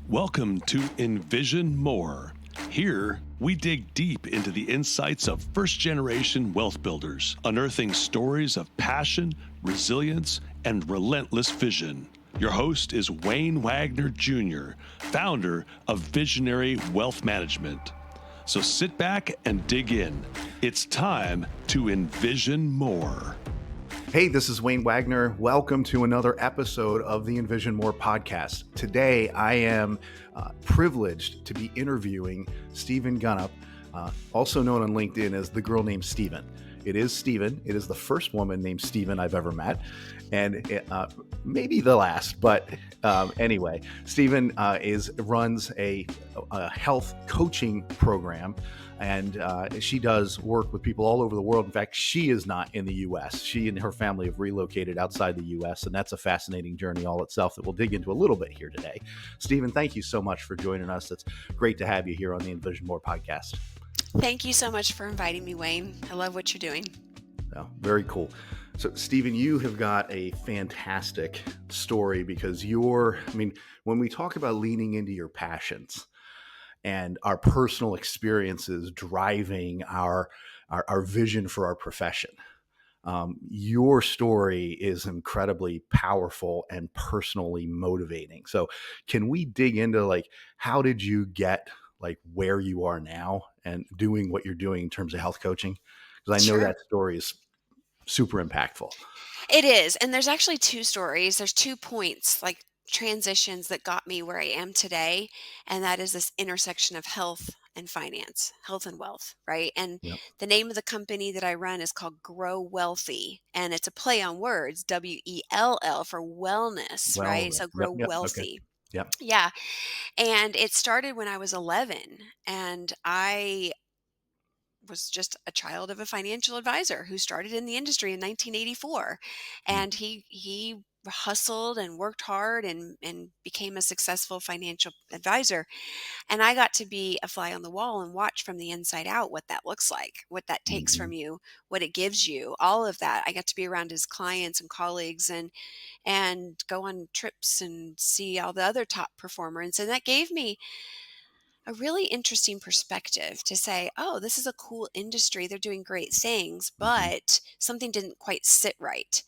Welcome to Envision More. Here, we dig deep into the insights of first-generation wealth builders, unearthing stories of passion, resilience, and relentless vision. Your host is Wayne Wagner Jr., founder of Visionary Wealth Management. So sit back and dig in. It's time to envision more. Hey, this is Wayne Wagner. Welcome to another episode of the Envision More podcast. Today, I am privileged to be interviewing Stevyn Guinnip, also known on LinkedIn as the girl named Stevyn. It is Stevyn. It is the first woman named Stevyn I've ever met, and maybe the last. But anyway, Stevyn runs a health coaching program. And she does work with people all over the world. In fact, she is not in the U.S. She and her family have relocated outside the U.S., and that's a fascinating journey all itself that we'll dig into a little bit here today. Stevyn, thank you so much for joining us. It's great to have you here on the Envision More podcast. Thank you so much for inviting me, Wayne. I love what you're doing. Oh, very cool. So, Stevyn, you have got a fantastic story because when we talk about leaning into your passions, and our personal experiences driving our vision for our profession. Your story is incredibly powerful and personally motivating. So can we dig into how did you get where you are now and doing what you're doing in terms of health coaching? Because I know that story is super impactful. It is. And there's actually two stories. There's 2 points, transitions that got me where I am today. And that is this intersection of health and finance, health and wealth, right? And The name of the company that I run is called Grow Wealthy. And it's a play on words, WELL for wellness, right? So Grow Wealthy. Okay. Yep. Yeah. And it started when I was 11, and I was just a child of a financial advisor who started in the industry in 1984. And he hustled and worked hard and became a successful financial advisor. And I got to be a fly on the wall and watch from the inside out what that looks like, what that takes from you, what it gives you, all of that. I got to be around his clients and colleagues and go on trips and see all the other top performers. And that gave me a really interesting perspective to say, oh, this is a cool industry. They're doing great things, but something didn't quite sit right.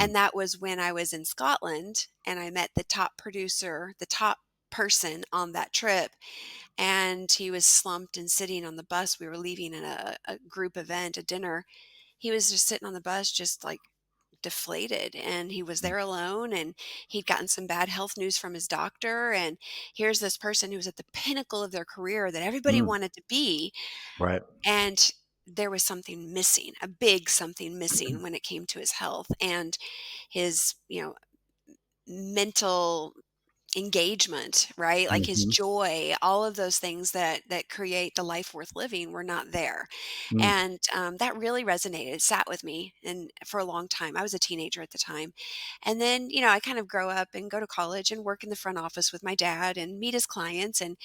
And that was when I was in Scotland and I met the top producer, the top person on that trip. And he was slumped and sitting on the bus. We were leaving in a group event, a dinner. He was just sitting on the bus, just deflated, and he was there alone, and he'd gotten some bad health news from his doctor, and here's this person who was at the pinnacle of their career that everybody wanted to be, Right. and there was something missing, a big something missing when it came to his health and his mental engagement, right? Like his joy, all of those things that create the life worth living were not there. And that really resonated. It sat with me and for a long time. I was a teenager at the time. And then, I kind of grow up and go to college and work in the front office with my dad and meet his clients. And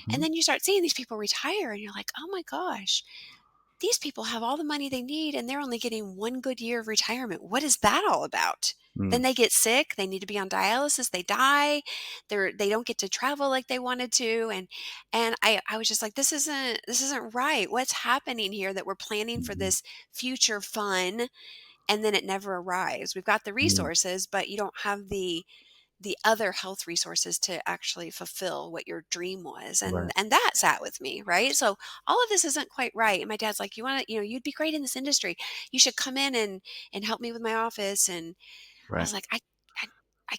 then you start seeing these people retire and you're like, oh my gosh, these people have all the money they need and they're only getting one good year of retirement. What is that all about? Then they get sick, they need to be on dialysis, they die, they don't get to travel like they wanted to. And I was just like, this isn't right. What's happening here that we're planning for this future fun and then it never arrives? We've got the resources, but you don't have the other health resources to actually fulfill what your dream was. And that sat with me, right? So all of this isn't quite right. And my dad's like, you'd be great in this industry. You should come in and help me with my office. And I was like, I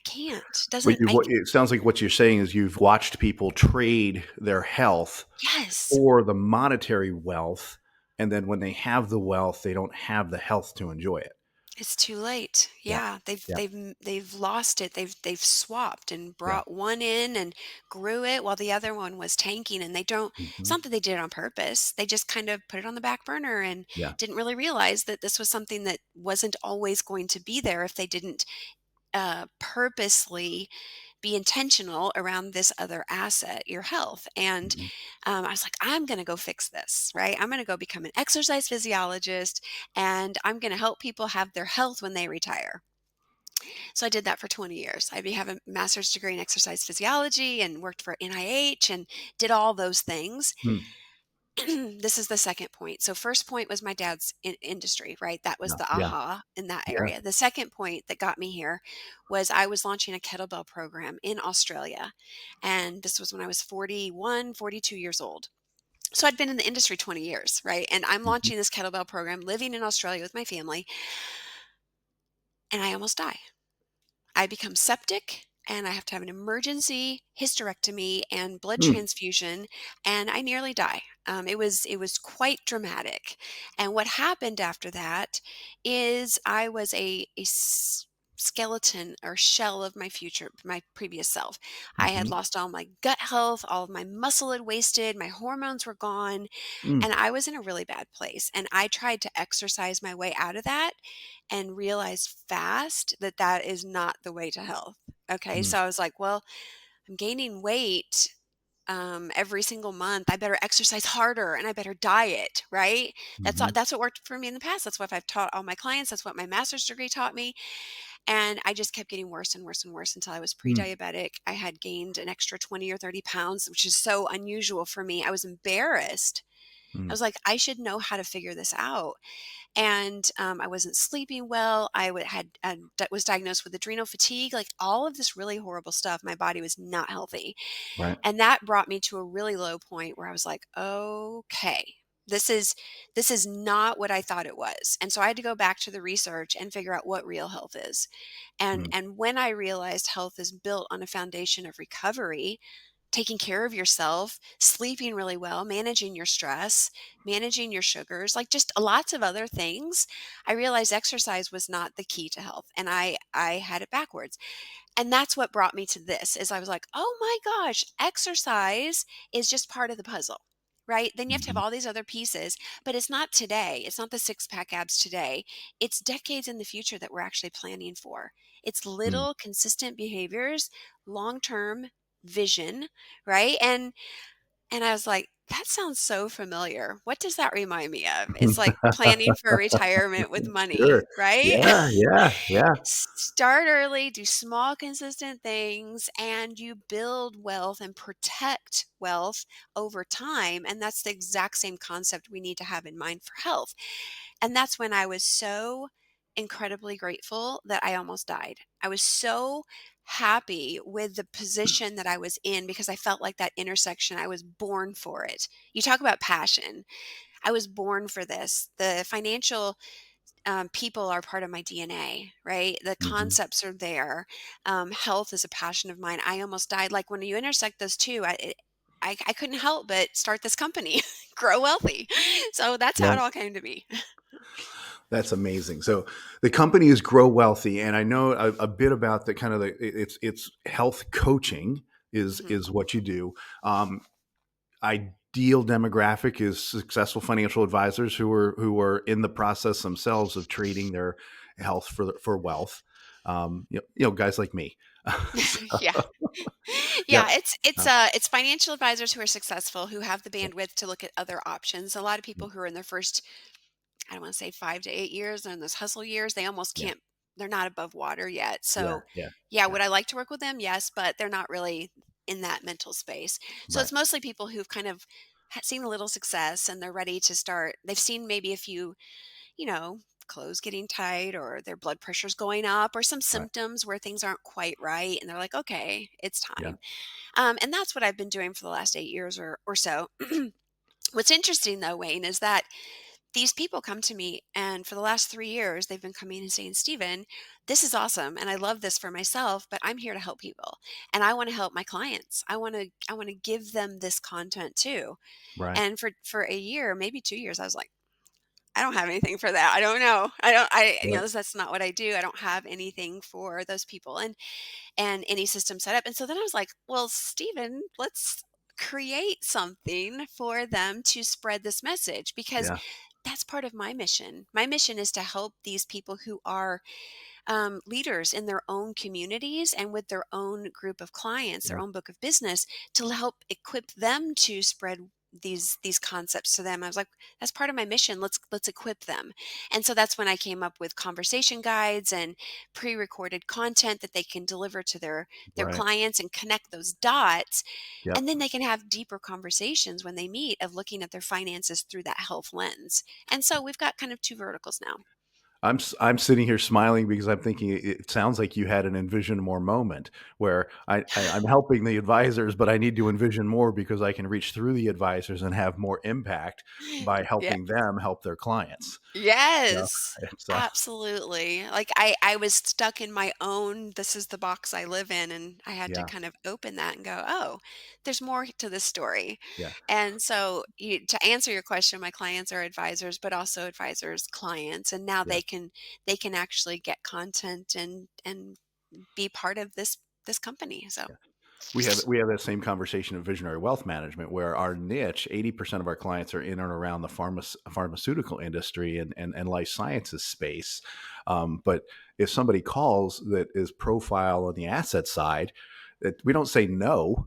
can't. It sounds like what you're saying is you've watched people trade their health for the monetary wealth. And then when they have the wealth, they don't have the health to enjoy it. It's too late. Yeah. They've lost it. They've swapped and brought one in and grew it while the other one was tanking. And it's not that they did it on purpose. They just kind of put it on the back burner and didn't really realize that this was something that wasn't always going to be there if they didn't purposely be intentional around this other asset, your health. And I was like, I'm going to go fix this, right? I'm going to go become an exercise physiologist and I'm going to help people have their health when they retire. So I did that for 20 years. I have a master's degree in exercise physiology and worked for NIH and did all those things. Hmm. This is the second point. So first point was my dad's industry, right? That was Yeah. the Yeah. aha in that Yeah. area. The second point that got me here was I was launching a kettlebell program in Australia. And this was when I was 41, 42 years old. So I'd been in the industry 20 years, right? And I'm Mhm. launching this kettlebell program, living in Australia with my family, and I almost die. I become septic and I have to have an emergency hysterectomy and blood Hmm. transfusion, and I nearly die. It was quite dramatic. And what happened after that is I was a skeleton or shell of my previous self. I had Mhm. lost all my gut health, all of my muscle had wasted, my hormones were gone, Mm. and I was in a really bad place. And I tried to exercise my way out of that and realized fast that that is not the way to health. Okay. Mm. So I was like, well, I'm gaining weight every single month. I better exercise harder and I better diet, right? Mhm. That's what worked for me in the past. That's what I've taught all my clients. That's what my master's degree taught me. And I just kept getting worse and worse and worse until I was Mm. pre-diabetic. I had gained an extra 20 or 30 pounds, which is so unusual for me. I was embarrassed. I Mm. was like, I should know how to figure this out. And I wasn't sleeping well. Was diagnosed with adrenal fatigue, like all of this really horrible stuff. My body was not healthy, Right. and that brought me to a really low point where I was like, okay. This is not what I thought it was. And so I had to go back to the research and figure out what real health is. Mm. And when I realized health is built on a foundation of recovery, taking care of yourself, sleeping really well, managing your stress, managing your sugars, like just lots of other things, I realized exercise was not the key to health. And I had it backwards. And that's what brought me to this is I was like, "Oh my gosh, exercise is just part of the puzzle." Right? Then you have to have Mhm. all these other pieces, but it's not today. It's not the six-pack abs today. It's decades in the future that we're actually planning for. It's Mm. little consistent behaviors, long-term vision, right? And I was like, "That sounds so familiar. What does that remind me of?" It's like planning for retirement with money, Sure. right? Yeah. Yeah. Yeah. Start early, do small, consistent things, and you build wealth and protect wealth over time. And that's the exact same concept we need to have in mind for health. And that's when I was so incredibly grateful that I almost died. I was so happy with the position that I was in because I felt like that intersection, I was born for it. You talk about passion. I was born for this. The financial people are part of my DNA, right? The Mhm. concepts are there. Health is a passion of mine. I almost died. Like when you intersect those two, I couldn't help but start this company, Grow Wealthy. So that's how Yeah. it all came to be. That's amazing. So the company is Grow Wealthy, and I know a bit about the kind of it's health coaching Mhm. is what you do. Ideal demographic is successful financial advisors who are in the process themselves of trading their health for wealth. Guys like me. So, Yeah. yeah. Yeah, it's financial advisors who are successful, who have the bandwidth to look at other options. A lot of people who are in their first, I don't want to say 5 to 8 years, they're in those hustle years, they almost Yeah. can't, they're not above water yet. Yeah. So, Yeah. yeah, Yeah. would I like to work with them? Yes, but they're not really in that mental space. So Right. it's mostly people who've kind of seen a little success and they're ready to start. They've seen maybe a few, you know, clothes getting tight or their blood pressure's going up or some Right. symptoms where things aren't quite right. And they're like, okay, it's Yeah. time. And that's what I've been doing for the last 8 years or so. What's interesting though, Wayne, is that these people come to me and for the last 3 years, they've been coming and saying, Stephen, this is awesome. And I love this for myself, but I'm here to help people and I want to help my clients. I want to give them this content too. Right. And for a year, maybe 2 years, I was like, I don't have anything for that. I don't know. I don't, I, Right. that's not what I do. I don't have anything for those people and any system set up. And so then I was like, well, Stephen, let's create something for them to spread this message because Yeah. that's part of my mission. My mission is to help these people who are leaders in their own communities and with their own group of clients, their Yeah. own book of business, to help equip them to spread these concepts to them. I was like, that's part of my mission. Let's equip them. And so that's when I came up with conversation guides and pre-recorded content that they can deliver to their Right. clients and connect those dots. Yep. And then they can have deeper conversations when they meet of looking at their finances through that health lens. And so we've got kind of two verticals now. I'm sitting here smiling because I'm thinking it sounds like you had an envision more moment where I'm helping the advisors, but I need to envision more because I can reach through the advisors and have more impact by Yeah. helping them help their clients. So Yes, it's absolutely. Like I was stuck in my own, this is the box I live in, and I had to yeah, kind of open that and go, oh, there's more to this story. yeah, And so to answer your question, my clients are advisors, but also advisors clients, and now yeah. they can actually get content and be part of this company. So We have that same conversation in visionary wealth management where our niche, 80% of our clients are in and around the pharmaceutical industry and life sciences space. But if somebody calls that is profile on the asset side, we don't say no.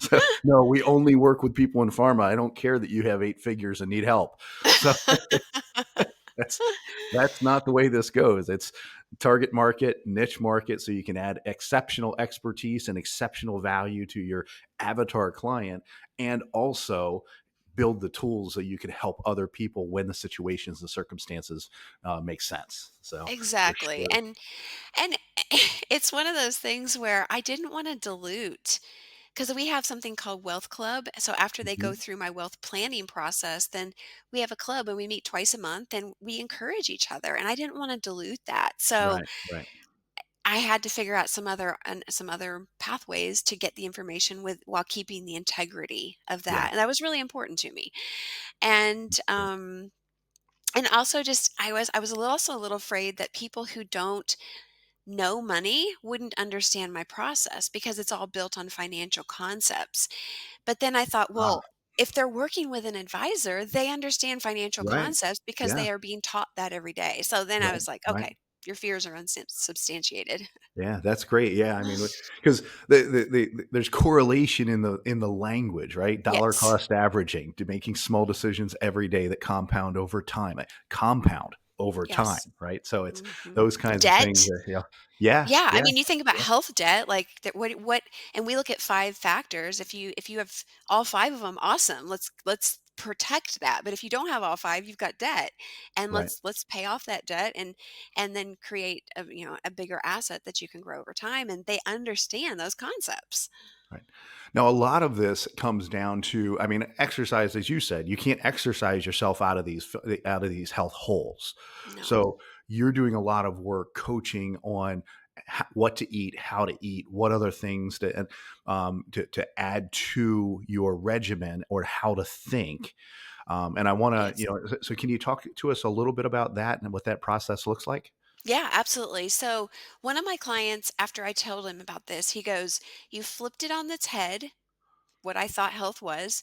So, no, we only work with people in pharma. I don't care that you have 8 figures and need help. So that's that's not the way this goes. It's target market, niche market, so you can add exceptional expertise and exceptional value to your avatar client, and also build the tools so you can help other people when the situations and circumstances make sense. So for exactly. sure. And it's one of those things where I didn't want to dilute. Because we have something called Wealth Club. So after they go Mhm. through my wealth planning process, then we have a club and we meet twice a month and we encourage each other. And I didn't want to dilute that. So Right, right. I had to figure out some other pathways to get the information with while keeping the integrity of Yeah. that. And that was really important to me. And Yeah. and also just I was also a little afraid that people who don't know money wouldn't understand my process because it's all built on financial concepts. But then I thought, Ah, well, if they're working with an advisor, they understand financial right. concepts because Yeah. they are being taught that every day. So then I Right. was like, Right. okay, your fears are unsubstantiated. Yeah, that's great. Yeah, I mean, because there's correlation in the language, right? Dollar Yes. cost averaging to making small decisions every day that compound over Yes. time, right? So it's Mhm. those kinds of things Debt. that, yeah, Yeah, I yeah, mean, you think about yeah, health debt, like that what and we look at 5 factors. If you have all 5 of them, awesome. Let's protect that. But if you don't have all 5, you've got debt. And right. let's pay off that debt and then create a bigger asset that you can grow over time, and they understand those concepts. Right. Now, a lot of this comes down to, I mean, exercise, as you said, you can't exercise yourself out of these health holes. No. So you're doing a lot of work coaching on what to eat, how to eat, what other things to add to your regimen or how to think. And I want to, Yes. so can you talk to us a little bit about that and what that process looks like? Yeah, absolutely. So, one of my clients, after I told him about this, he goes, "You flipped it on its head, what I thought health was."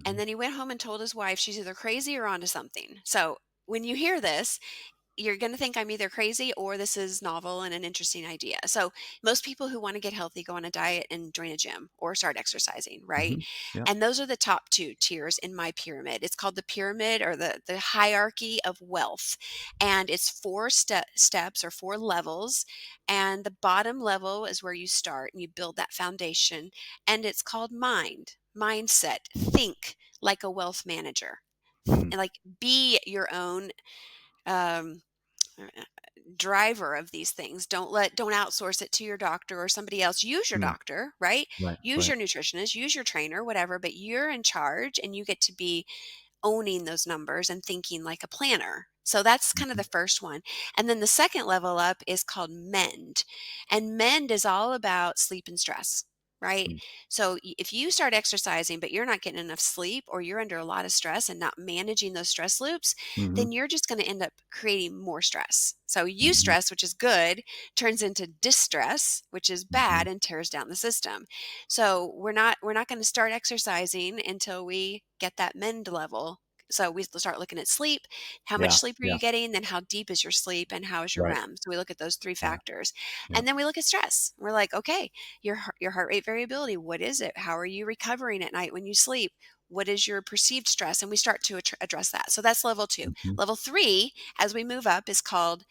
And Mhm. then he went home and told his wife she's either crazy or onto something. So when you hear this, you're going to think I'm either crazy or this is novel and an interesting idea. So most people who want to get healthy go on a diet and join a gym or start exercising, right? Mhm. Yeah. And those are the top two tiers in my pyramid. It's called the pyramid or the hierarchy of wealth. And it's steps or 4 levels. And the bottom level is where you start and you build that foundation. And it's called mindset. Think like a wealth manager. Mm. And like be your own um, driver of these things. Don't outsource it to your doctor or somebody else. Use your Mm. doctor, right? Right. Use Right. your nutritionist, use your trainer, whatever, but you're in charge and you get to be owning those numbers and thinking like a planner. So that's kind of Mhm. the first one. And then the second level up is called mend. And mend is all about sleep and stress, right? Mm. So if you start exercising, but you're not getting enough sleep or you're under a lot of stress and not managing those stress loops, Mhm. then you're just going to end up creating more stress. So you Mhm. stress, which is good, turns into distress, which is Mhm. bad and tears down the system. So we're not going to start exercising until we get that mend level So we start looking at sleep. How much Yeah. sleep are Yeah. you getting? Then how deep is your sleep and how is your Right. REM? So we look at those three Yeah. factors. Yeah. And then we look at stress. We're like, okay, your heart rate variability, what is it? How are you recovering at night when you sleep? What is your perceived stress? And we start to address that. So that's level 2. Mhm. Level 3, as we move up, is called,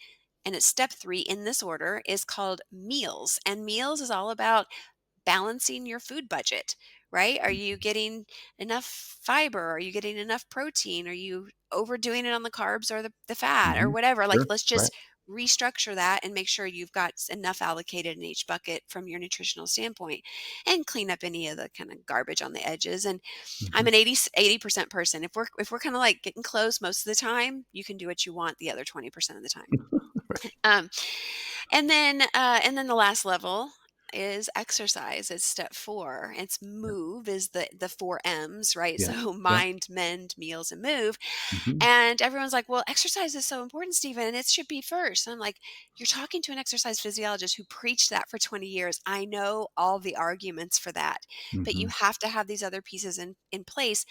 and it's step 3 in this order, is called meals. And meals is all about balancing your food budget, right? Are you getting enough fiber? Are you getting enough protein? Are you overdoing it on the carbs or the fat or Mhm. whatever? Like, Sure. let's Right. just restructure that and make sure you've got enough allocated in each bucket from your nutritional standpoint, and clean up any of the kind of garbage on the edges. And I'm Mhm. an 80% person. If we're kind of like getting close most of the time, you can do what you want the other 20% of the time. Right. Um, and then the last level is exercise. It's step 4. It's Yeah. move is the 4 M's, right? Yeah. So Yeah. mind, mend, meals, and move. Mhm. And everyone's like, well, exercise is so important, Stephen, and it should be first. And I'm like, you're talking to an exercise physiologist who preached that for 20 years. I know all the arguments for that, but you Mhm. have to have these other pieces in place.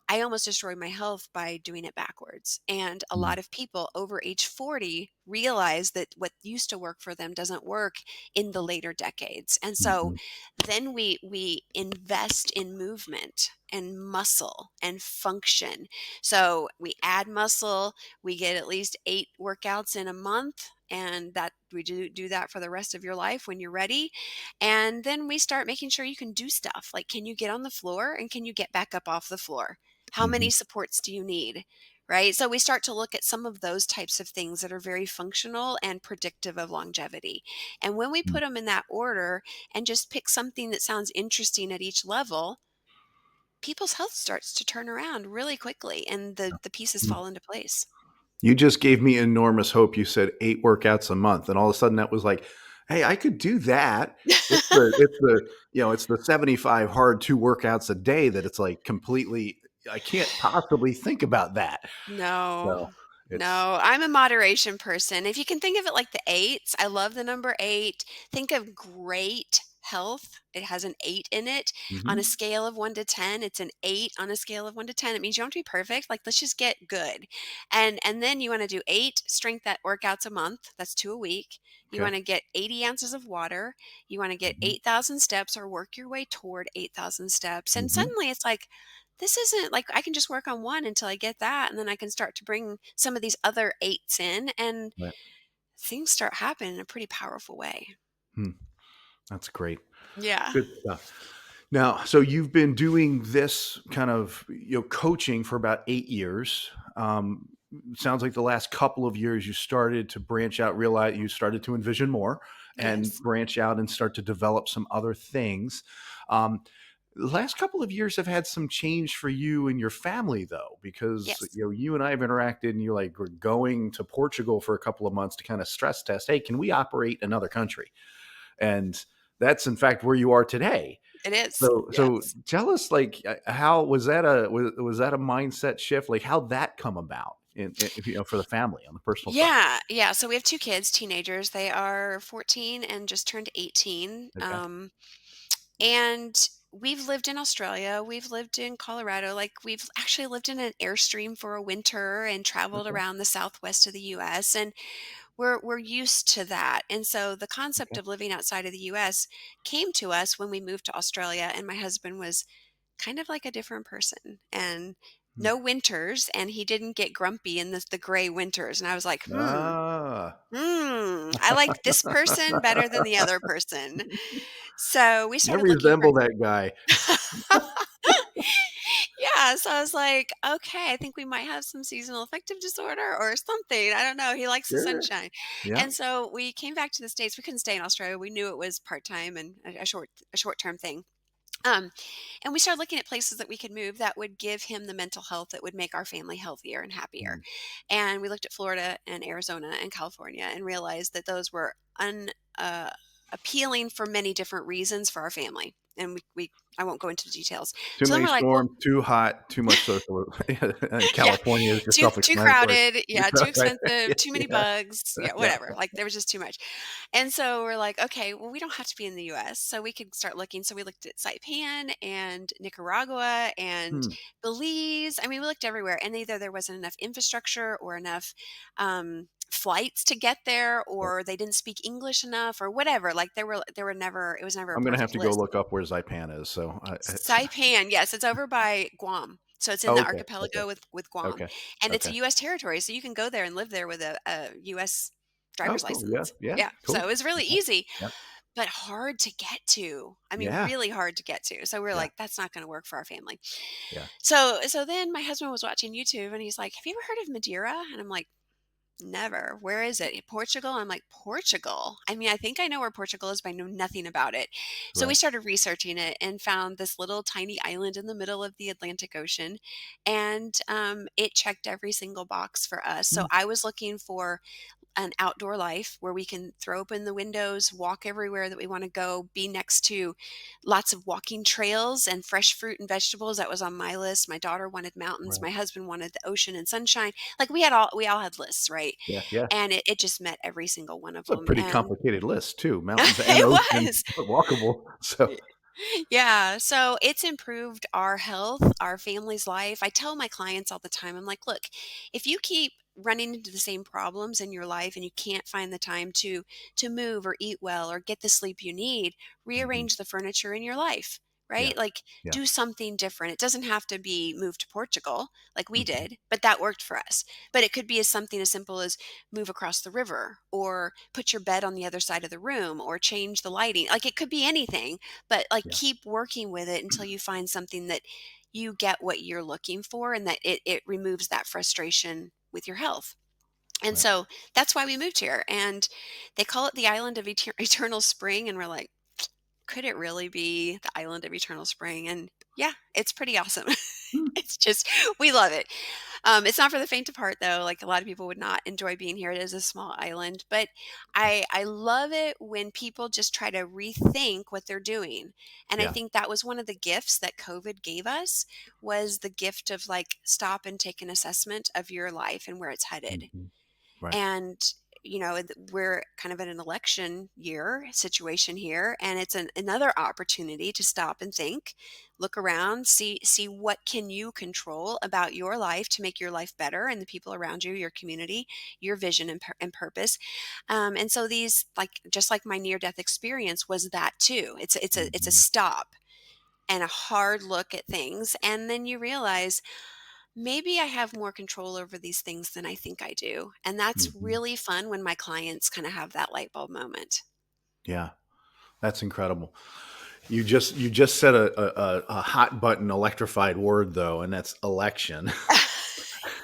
I almost destroyed my health by doing it backwards. And a Mm. lot of people over age 40 realize that what used to work for them doesn't work in the later decades. And so Mhm. then we invest in movement and muscle and function. So we add muscle, we get at least 8 workouts in a month, and that we do that for the rest of your life when you're ready. And then we start making sure you can do stuff like, can you get on the floor and can you get back up off the floor? How Mhm. many supports do you need? Right. So we start to look at some of those types of things that are very functional and predictive of longevity. And when we Mm. put them in that order and just pick something that sounds interesting at each level, people's health starts to turn around really quickly and the pieces Mm. fall into place. You just gave me enormous hope. You said 8 workouts a month, and all of a sudden that was like, "Hey, I could do that." It's the 75 hard 2 workouts a day that it's like completely I can't possibly think about that. No, So, it's no, I'm a moderation person. If you can think of it like the eights, I love the number 8. Think of great health. It has an 8 in it. On a Mhm. scale of 1 to 10, it's an 8 on a scale of 1 to 10. It means you don't have to be perfect. Like, let's just get good. And then you want to do 8 strength that workouts a month. That's 2 a week. You Okay. want to get 80 ounces of water. You want to get Mhm. 8,000 steps or work your way toward 8,000 steps. And Mhm. suddenly it's like, this isn't like I can just work on one until I get that. And then I can start to bring some of these other eights in, and Right. things start happening in a pretty powerful way. Hmm. That's great. Yeah. Good stuff. Now, so you've been doing this kind of, coaching for about 8 years. Sounds like the last couple of years you started to branch out, realize you started to envision more and Yes. branch out and start to develop some other things. Um, the last couple of years have had some change for you and your family though, because Yes. you and I have interacted and you're like, we're going to Portugal for a couple of months to kind of stress test. Hey, can we operate in another country? And that's in fact where you are today. It is. So Yes. tell us, like, how was that a mindset shift? Like, how'd that come about for the family on the personal front? Yeah. Yeah. So we have 2 kids, teenagers. They are 14 and just turned 18. Okay. And we've lived in Australia. We've lived in Colorado. Like, we've actually lived in an airstream for a winter and traveled Okay. around the southwest of the US. And we're used to that. And so the concept Okay. of living outside of the US came to us when we moved to Australia, and my husband was kind of like a different person, and Hmm. no winters, and he didn't get grumpy in the gray winters. And I was like, Ah. I like this person better than the other person. So we I started looking for resemble that guy. yeah, so I was like, okay, I think we might have some seasonal affective disorder or something. I don't know. He likes the Sure. sunshine. Yeah. And so we came back to the States. We couldn't stay in Australia. We knew it was part-time and a short-term thing. Um, and we started looking at places that we could move that would give him the mental health that would make our family healthier and happier. Mm. And we looked at Florida and Arizona and California and realized that those were appealing for many different reasons for our family. and I won't go into the details. Too So then many we're like, well, storms, too hot, too much social. yeah, California is just too self-explanatory. crowded, yeah, too Right? expensive, too many Yeah. bugs, yeah, Yeah. whatever. Like there was just too much. And so we're like, okay, well, we don't have to be in the US, so we could start looking. So we looked at Saipan and Nicaragua and Hmm. Belize. I mean, we looked everywhere, and either there wasn't enough infrastructure or enough flights to get there, Right. or they didn't speak English enough, or whatever. Like there were never, it was never a I'm gonna have perfect to go list. look up where Saipan is. So Saipan, yes, it's over by Guam. So it's in the okay, okay, archipelago with Guam, okay, and it's a okay. U.S. territory. So you can go there and live there with a U.S. Oh, driver's cool. Yeah, license. yeah, Yeah, so cool. it was really Okay. easy, Yep. but hard to get to. I mean, Yeah, really hard to get to. So we're yeah, like, that's not going to work for our family. yeah. So then my husband was watching YouTube, and he's like, "Have you ever heard of Madeira?" And I'm like, never. Where is it? Portugal? I'm like, Portugal? I mean, I think I know where Portugal is, but I know nothing about it. So we Right. started researching it and found this little tiny island in the middle of the Atlantic Ocean. And it checked every single box for us. So Hmm. I was looking for an outdoor life where we can throw open the windows, walk everywhere that we want to go, be next to lots of walking trails and fresh fruit and vegetables. That was on my list. My daughter wanted mountains. Right. My husband wanted the ocean and sunshine. Like we all had lists, right? Yeah, yeah. And it just met every single one of It's a them. pretty And complicated list too. Mountains and it ocean, was. but walkable. So Yeah, so it's improved our health, our family's life. I tell my clients all the time, I'm like, look, if you keep running into the same problems in your life and you can't find the time to move or eat well or get the sleep you need, mhm. rearrange the furniture in your life, Yeah, right? Like yeah. do something different. It doesn't have to be move to Portugal like we Mhm. did, but that worked for us. But it could be as something as simple as move across the river or put your bed on the other side of the room or change the lighting. Like it could be anything, but like Yeah, keep working with it until you find something that you get what you're looking for and that it removes that frustration with your health. And right. so that's why we moved here. And they call it the island of eternal spring. And we're like, could it really be the island of eternal spring? And yeah, it's pretty awesome. Hmm. It's just, we love it. It's not for the faint of heart, though. Like a lot of people would not enjoy being here. It is a small island, but I love it when people just try to rethink what they're doing. And I Yeah. think that was one of the gifts that COVID gave us was the gift of like stop and take an assessment of your life and where it's headed. Mhm. Right. And we're kind of in an election year situation here, and it's another opportunity to stop and think, look around, see what can you control about your life to make your life better and the people around you, your community, your vision and purpose. And so these, like just like my near death experience was that too. It's a Mhm. stop and a hard look at things, and then you realize maybe I have more control over these things than I think I do. And that's Mhm. really fun when my clients kind of have that light bulb moment. Yeah, that's incredible. You just said a hot button electrified word though, and that's election.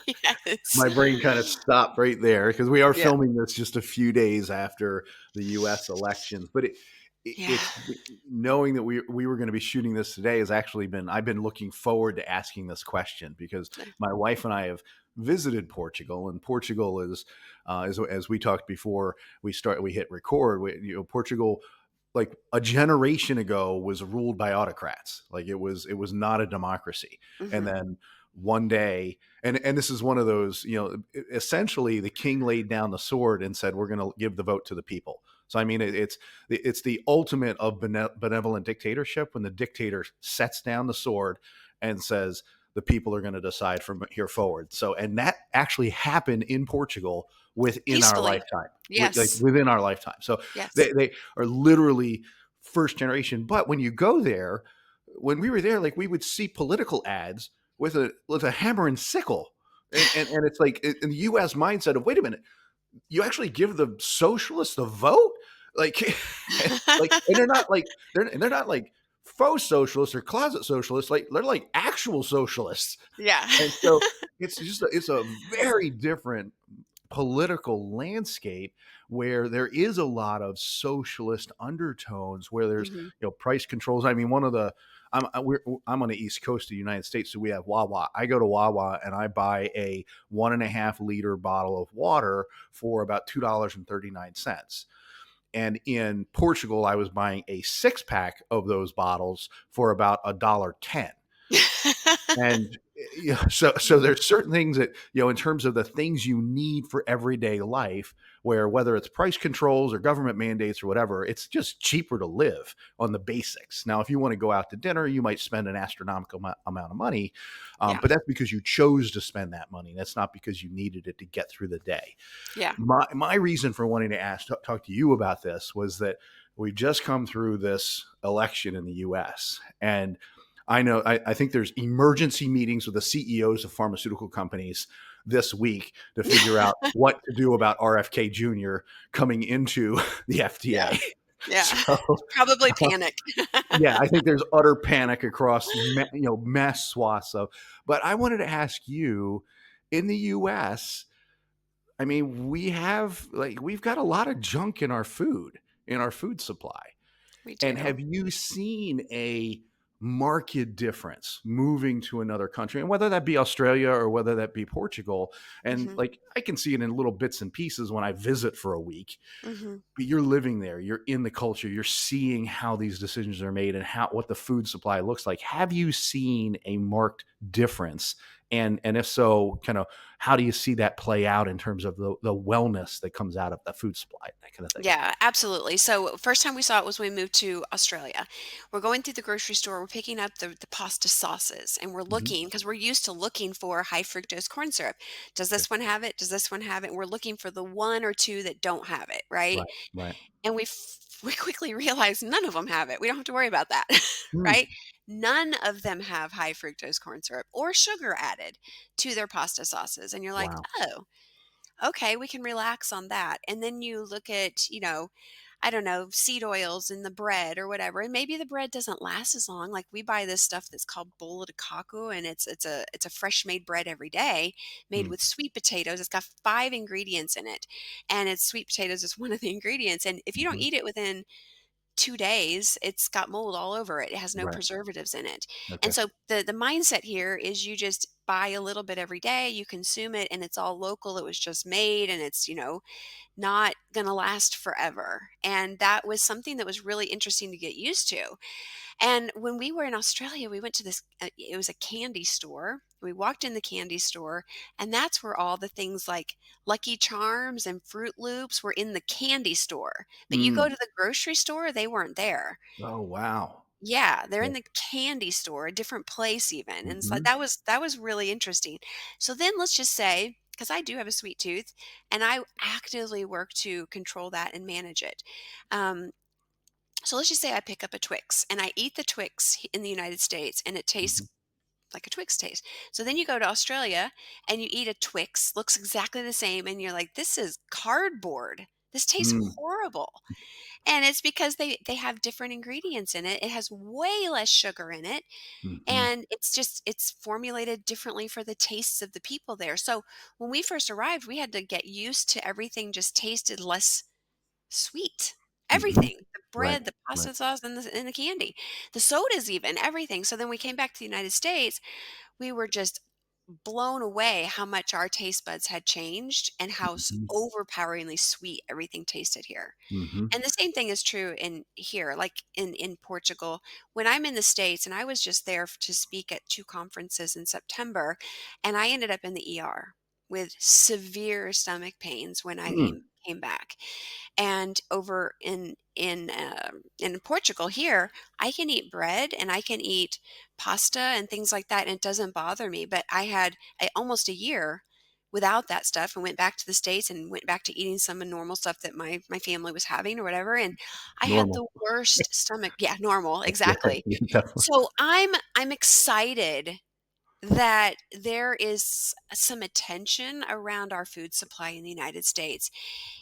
Yes. My brain kind of stopped right there because we are Yeah. filming this just a few days after the U.S. elections. But Yeah. it's knowing that we were going to be shooting this today has actually been I've been looking forward to asking this question because my wife and I have visited Portugal, and Portugal is as we talked before we hit record. Portugal, like a generation ago, was ruled by autocrats. Like it was not a democracy. And Hmm. then one day, and this is one of those, essentially the king laid down the sword and said, we're going to give the vote to the people. So I mean, it's the ultimate of benevolent dictatorship when the dictator sets down the sword and says the people are going to decide from here forward. So, and that actually happened in Portugal within our Peacefully. lifetime, like Yes. within our lifetime. So Yes. they are literally first generation. But when you go there, when we were there, like we would see political ads with a hammer and sickle. And it's like in the U.S. mindset of, wait a minute, you actually give the socialists the vote, like, and they're not like faux socialists or closet socialists, like they're like actual socialists. Yeah. And so it's a very different political landscape where there is a lot of socialist undertones, where there's Hmm. price controls. I mean, one of the I'm on the East Coast of the United States, so we have Wawa. I go to Wawa and I buy a 1.5 liter bottle of water for about $2.39. And in Portugal, I was buying a 6-pack of those bottles for about $1.10. And so there's certain things that, in terms of the things you need for everyday life, where whether it's price controls or government mandates or whatever, it's just cheaper to live on the basics. Now, if you want to go out to dinner, you might spend an astronomical amount of money, Yeah. but that's because you chose to spend that money. That's not because you needed it to get through the day. Yeah. My reason for wanting to talk to you about this was that we just come through this election in the U.S. and I think there's emergency meetings with the CEOs of pharmaceutical companies this week to figure out what to do about RFK Jr. coming into the Yeah. FDA. Yeah. So, Probably panic. yeah, I think there's utter panic across mass swaths of. But I wanted to ask you, in the U.S., I mean, we've got a lot of junk in our food supply. We And do. have you seen a marked difference moving to another country, and whether that be Australia or whether that be Portugal? And Mhm. like, I can see it in little bits and pieces when I visit for a week, Mhm. but you're living there, you're in the culture, you're seeing how these decisions are made and what the food supply looks like. Have you seen a marked difference? And if so, kind of how do you see that play out in terms of the wellness that comes out of the food supply, that kind of thing? Yeah, absolutely. So first time we saw it was when we moved to Australia. We're going through the grocery store, we're picking up the pasta sauces, and we're Hmm. looking because we're used to looking for high fructose corn syrup. Does Okay. this one have it? Does this one have it? And we're looking for the one or two that don't have it, right? Right. Right. And we quickly realized none of them have it. We don't have to worry about that, Hmm. right? None of them have high fructose corn syrup or sugar added to their pasta sauces. And you're like, Wow. oh, okay, we can relax on that. And then you look at, I don't know, seed oils in the bread or whatever. And maybe the bread doesn't last as long. Like we buy this stuff that's called bola de kaku, and it's a fresh made bread every day, made Hmm. with sweet potatoes. It's got 5 ingredients in it. And it's sweet potatoes is one of the ingredients. And if you don't Mhm. eat it within 2 days, it's got mold all over it. It has no Right. preservatives in it. And Okay. so the mindset here is you just buy a little bit every day, you consume it, and it's all local. It was just made, and it's, not going to last forever. And that was something that was really interesting to get used to. And when we were in Australia, we went to this, it was a candy store. We walked in the candy store, and that's where all the things like Lucky Charms and Fruit Loops were in the candy store. But you go Mm. to the grocery store, they weren't there. Oh, wow. Yeah, they're Yeah. in the candy store, a different place even. And so Mhm. that was really interesting. So then let's just say, because I do have a sweet tooth, and I actively work to control that and manage it. Um, so let's just say I pick up a Twix and I eat the Twix in the United States and it Mhm. tastes like a Twix taste. So then you go to Australia and you eat a Twix, looks exactly the same, and you're like, this is cardboard. This tastes Mm. horrible. And it's because they have different ingredients in it. It has way less sugar in it, Mhm. and it's formulated differently for the tastes of the people there. So when we first arrived, we had to get used to everything just tasted less sweet. Mhm. Everything, the Right. bread, the Right. pasta sauce, and the candy, the sodas, even everything. So then we came back to the United States. We were just blown away how much our taste buds had changed and how Mhm. overpoweringly sweet everything tasted here. Mhm. And the same thing is true in here, like in Portugal. When I'm in the States, and I was just there to speak at 2 conferences in September, and I ended up in the ER with severe stomach pains when I Mm. came back. And over in Portugal here, I can eat bread and I can eat pasta and things like that, and it doesn't bother me. But I had almost a year without that stuff, and went back to the States and went back to eating some of normal stuff that my family was having or whatever. And I had Normal. the worst stomach. Yeah, normal, Yeah. exactly. Yeah, definitely. So I'm excited that there is some attention around our food supply in the United States.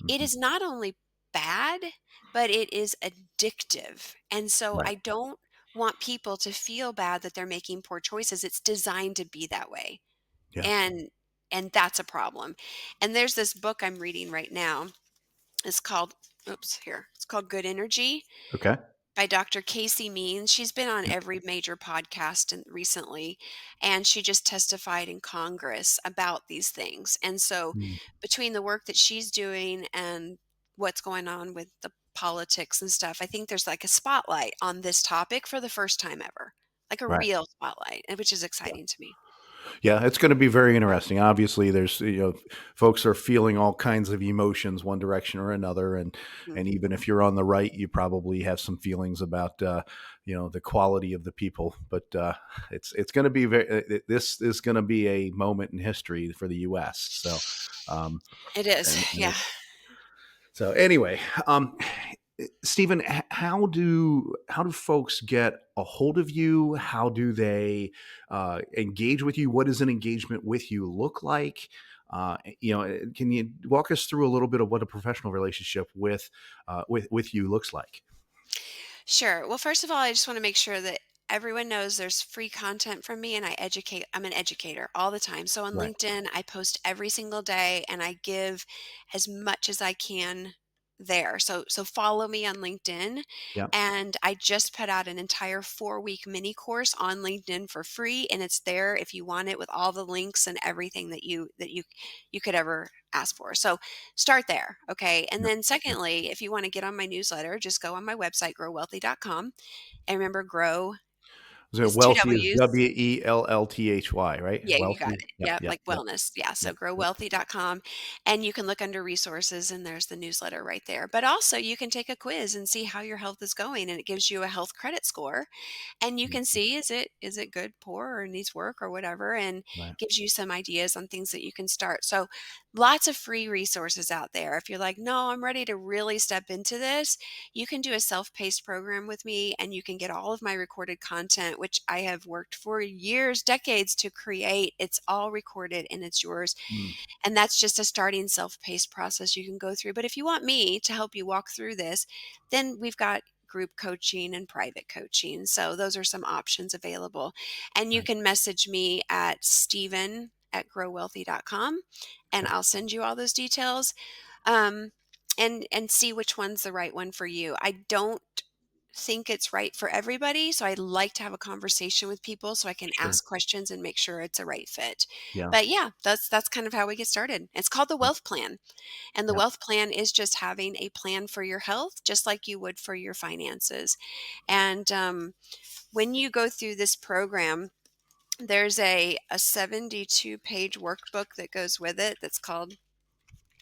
It Mhm. is not only bad, but it is addictive. And so Right. I don't want people to feel bad that they're making poor choices. It's designed to be that way. Yeah. And that's a problem. And there's this book I'm reading right now. It's called It's called Good Energy Okay. by Dr. Casey Means. She's been on every major podcast recently, and she just testified in Congress about these things. And so, Mm. between the work that she's doing and what's going on with the politics and stuff, I think there's like a spotlight on this topic for the first time ever, like a Right. real spotlight, which is exciting to me. Yeah, it's going to be very interesting. Obviously, there's folks are feeling all kinds of emotions, one direction or another, and Mhm. even if you're on the right, you probably have some feelings about the quality of the people. But it's going to be this is going to be a moment in history for the U.S. So, um, It is, and yeah. so anyway, Stephen, how do folks get a hold of you? How do they engage with you? What does an engagement with you look like? Can you walk us through a little bit of what a professional relationship with you looks like? Sure. Well, first of all, I just want to make sure that everyone knows there's free content from me and I educate. I'm an educator all the time. So on Right. LinkedIn, I post every single day and I give as much as I can there. So follow me on LinkedIn, Yeah. and I just put out an entire 4-week mini course on LinkedIn for free, and it's there if you want it, with all the links and everything that you could ever ask for. So start there, okay? And Yeah. then Yeah. secondly, if you want to get on my newsletter, just go on my website, growwealthy.com. And remember, grow So is 2 wealthy is W's. Wellthy, right? Yeah, you got Wealthy. it. Yep. Yeah, Yep. like Yep. wellness. Yeah, so Yep. Yep. growwealthy.com, and you can look under resources and there's the newsletter right there. But also you can take a quiz and see how your health is going, and it gives you a health credit score, and you can Mhm. see is it good, poor, or needs work or whatever, and Right. gives you some ideas on things that you can start. So lots of free resources out there. If you're like, no, I'm ready to really step into this, you can do a self-paced program with me and you can get all of my recorded content, which I have worked for years, decades to create. It's all recorded and it's yours. Mm. And that's just a starting self-paced process you can go through. But if you want me to help you walk through this, then we've got group coaching and private coaching. So those are some options available. And you Right. can message me at Stephen@growwealthy.com and Okay. I'll send you all those details. Um, and see which one's the right one for you. I don't think it's right for everybody, so I like to have a conversation with people so I can Sure. ask questions and make sure it's a right fit. Yeah. But yeah, that's kind of how we get started. It's called the Yeah. Wellth Plan. And the Yeah. Wellth Plan is just having a plan for your health, just like you would for your finances. And when you go through this program, there's a 72-page workbook that goes with it that's called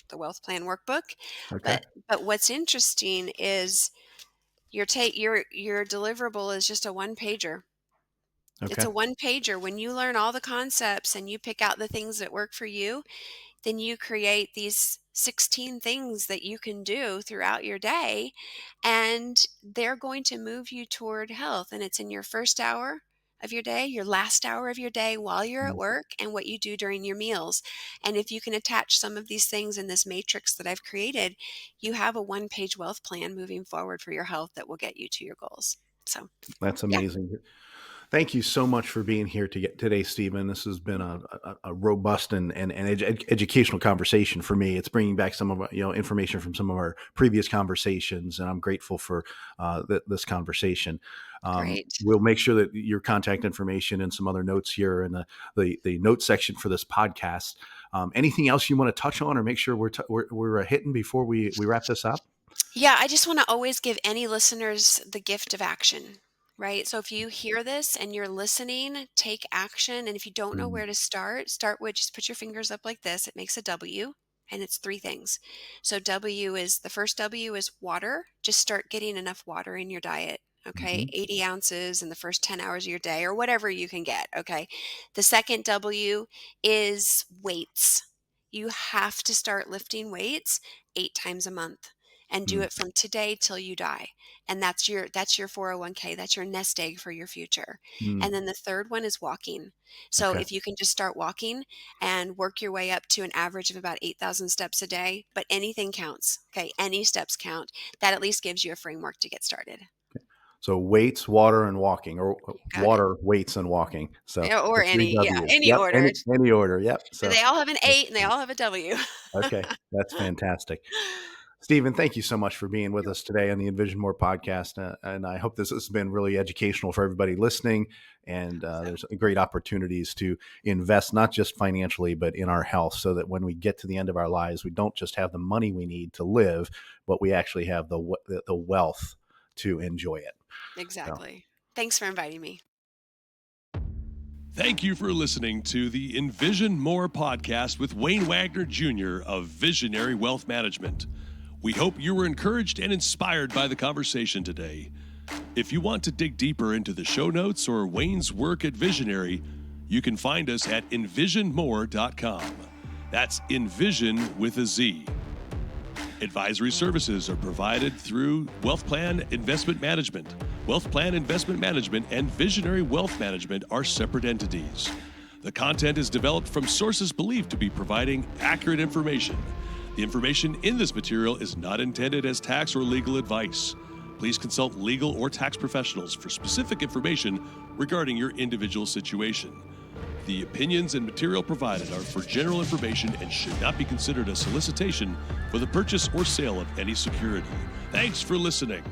the Wellth Plan Workbook. Okay. But what's interesting is your deliverable is just a one pager. It's Okay. a one pager. When you learn all the concepts and you pick out the things that work for you, then you create these 16 things that you can do throughout your day, and they're going to move you toward health. And it's in your first hour of your day, your last hour of your day while you're at Mm. work, and what you do during your meals. And if you can attach some of these things in this matrix that I've created, you have a one-page wealth plan moving forward for your health that will get you to your goals. So, That's yeah, amazing. Thank you so much for being here today, Stephen. This has been a robust and educational conversation for me. It's bringing back some of information from some of our previous conversations, and I'm grateful for this conversation. great. We'll make sure that your contact information and some other notes here in the notes section for this podcast. Anything else you want to touch on, or make sure we're hitting before we wrap this up? Yeah, I just want to always give any listeners the gift of action, right? So if you hear this and you're listening, take action. And if you don't know Mm. where to start with just put your fingers up like this. It makes a W, and it's three things. So the first W is water. Just start getting enough water in your diet. Okay, Hmm. 80 ounces in the first 10 hours of your day or whatever you can get. Okay. The second W is weights. You have to start lifting weights 8 times a month and do Mm. it from today till you die. And that's your 401k. That's your nest egg for your future. Mm. And then the third one is walking. So Okay. if you can just start walking and work your way up to an average of about 8,000 steps a day, but anything counts. Okay, any steps count. That at least gives you a framework to get started. So weights, water, and walking, or Got it. water, weights, and walking. So Yeah, or the three any, yeah, W's. any Yep. order. Any order. Yep. But So they all have an that's 8 and they all have a W. okay. That's fantastic. Stephen, thank you so much for being with us today on the Envision More podcast. And I hope this has been really educational for everybody listening. And there's great opportunities to invest, not just financially, but in our health, so that when we get to the end of our lives, we don't just have the money we need to live, but we actually have the wealth to enjoy it. Exactly. Thanks for inviting me. Thank you for listening to the Envision More podcast with Wayne Wagner Jr. of Visionary Wealth Management. We hope you were encouraged and inspired by the conversation today. If you want to dig deeper into the show notes or Wayne's work at Visionary, you can find us at envisionmore.com. That's Envision with a Z. Advisory services are provided through Wellth Plan Investment Management. Wellth Plan Investment Management and Visionary Wealth Management are separate entities. The content is developed from sources believed to be providing accurate information. The information in this material is not intended as tax or legal advice. Please consult legal or tax professionals for specific information regarding your individual situation. The opinions and material provided are for general information and should not be considered a solicitation for the purchase or sale of any security. Thanks for listening.